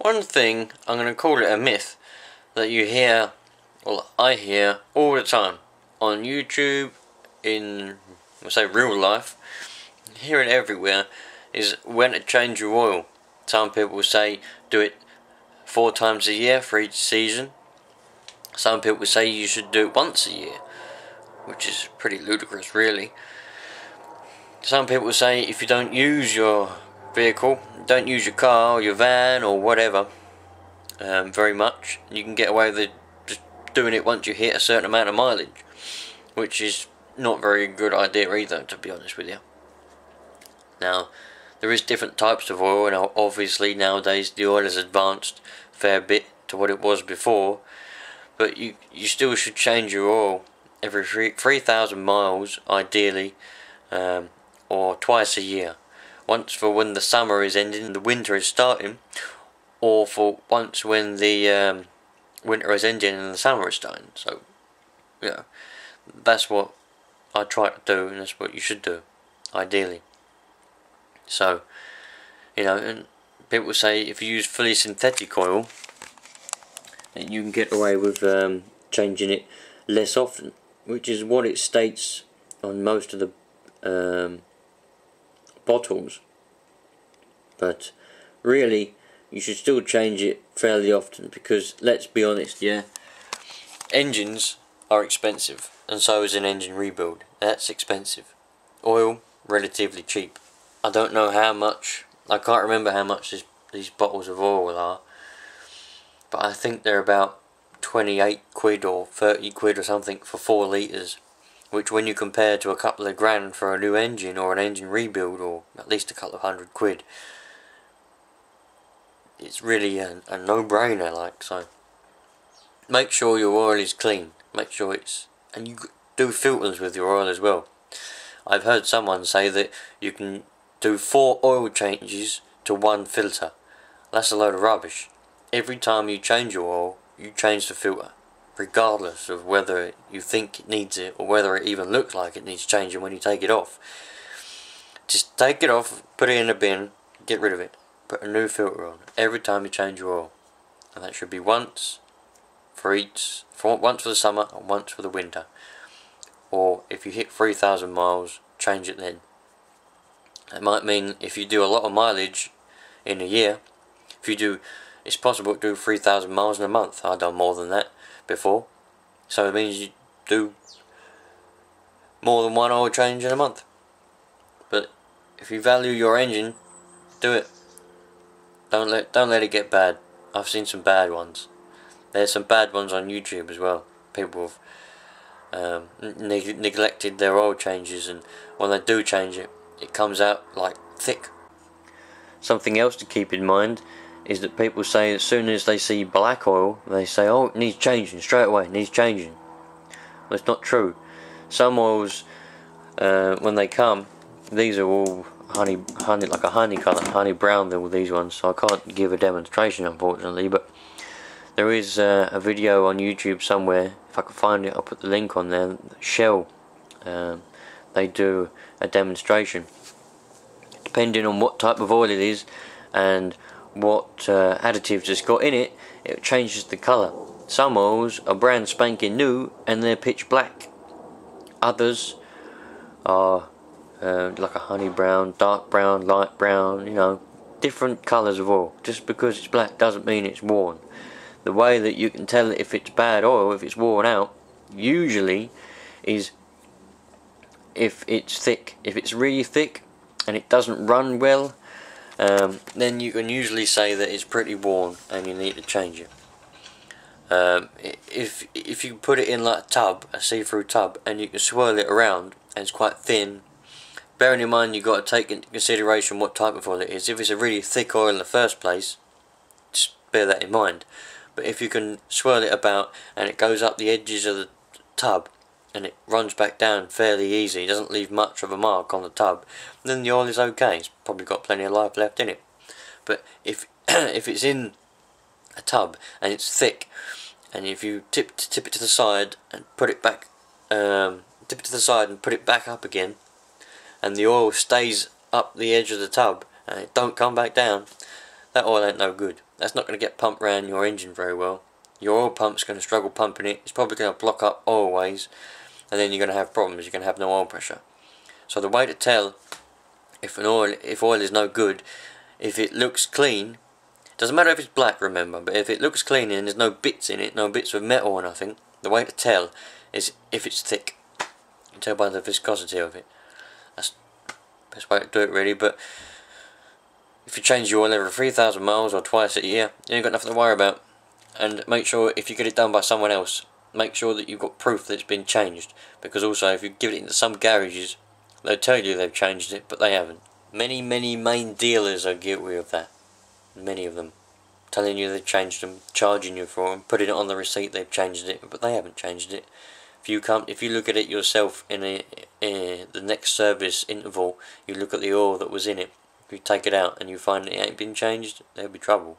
One thing, I'm going to call it a myth, that you hear, well, I hear all the time on YouTube, in, we'll say, real life, hear it everywhere, is when to change your oil. Some people say do it 4 times a year for each season. Some people say you should do it once a year, which is pretty ludicrous, really. Some people say if you don't use your vehicle, don't use your car or your van or whatever very much, you can get away with just doing it once you hit a certain amount of mileage, which is not very good idea either, to be honest with you. Now, there is different types of oil, and obviously nowadays the oil has advanced a fair bit to what it was before, but you still should change your oil every 3,000 miles ideally, or twice a year. Once for when the summer is ending and the winter is starting, or for once when the winter is ending and the summer is starting. So, yeah, that's what I try to do, and that's what you should do, ideally. So, you know, and people say if you use fully synthetic oil, then you can get away with changing it less often, which is what it states on most of the bottles. But really, you should still change it fairly often, because let's be honest, yeah, engines are expensive, and so is an engine rebuild. That's expensive. Oil, relatively cheap. I don't know how much, I can't remember how much these bottles of oil are, but I think they're about 28 quid or 30 quid or something for 4 litres, which when you compare to a couple of grand for a new engine or an engine rebuild, or at least a couple of hundred quid, it's really a no-brainer. Like, so make sure your oil is clean, make sure it's, and you do filters with your oil as well. I've heard someone say that you can do 4 oil changes to 1 filter. That's a load of rubbish. Every time you change your oil, you change the filter, regardless of whether you think it needs it or whether it even looks like it needs changing when you take it off. Just take it off, put it in a bin, get rid of it. Put a new filter on every time you change your oil, and that should be once for once for the summer and once for the winter. Or if you hit 3,000 miles, change it then. It might mean if you do a lot of mileage in a year, it's possible to do 3,000 miles in a month. I've done more than that before, so it means you do more than 1 oil change in a month. But if you value your engine, do it. Don't let it get bad. I've seen some bad ones. There's some bad ones on YouTube as well. People have neglected their oil changes, and when they do change it, it comes out like thick. Something else to keep in mind is that people say as soon as they see black oil, they say, oh, it needs changing straight away, it needs changing. Well, it's not true. Some oils, when they come, these are all honey like a honey colour, honey brown, all these ones, so I can't give a demonstration unfortunately, but there is a video on YouTube somewhere. If I can find it, I'll put the link on there. Shell, they do a demonstration. Depending on what type of oil it is and what additives it's got in it, it changes the colour. Some oils are brand spanking new and they're pitch black. Others are like a honey brown, dark brown, light brown, you know, different colours of oil. Just because it's black doesn't mean it's worn. The way that you can tell if it's bad oil, if it's worn out, usually is if it's thick. If it's really thick and it doesn't run well, then you can usually say that it's pretty worn and you need to change it. If you put it in like a tub, a see-through tub, and you can swirl it around and it's quite thin, bearing in mind you've got to take into consideration what type of oil it is. If it's a really thick oil in the first place, just bear that in mind. But if you can swirl it about and it goes up the edges of the tub and it runs back down fairly easy, it doesn't leave much of a mark on the tub, then the oil is okay. It's probably got plenty of life left in it. But if if it's in a tub and it's thick, and if you tip it to the side and put it back, tip it to the side and put it back up again, and the oil stays up the edge of the tub and it don't come back down, that oil ain't no good. that's not going to get pumped around your engine very well. Your oil pump's going to struggle pumping it. It's probably going to block up oil ways, and then you're going to have problems. You're going to have no oil pressure. So the way to tell if oil is no good, if it looks clean, doesn't matter if it's black, remember, but if it looks clean and there's no bits in it, no bits of metal or nothing, the way to tell is if it's thick. You can tell by the viscosity of it. That's the best way to do it, really. But if you change your oil every 3,000 miles or twice a year, you ain't got nothing to worry about. And make sure, if you get it done by someone else, make sure that you've got proof that it's been changed. Because also, if you give it into some garages, they'll tell you they've changed it, but they haven't. Many main dealers are guilty of that. Many of them. Telling you they've changed them, charging you for them, putting it on the receipt they've changed it, but they haven't changed it. If you look at it yourself in the next service interval, you look at the oil that was in it. If you take it out and you find it ain't been changed, there'll be trouble.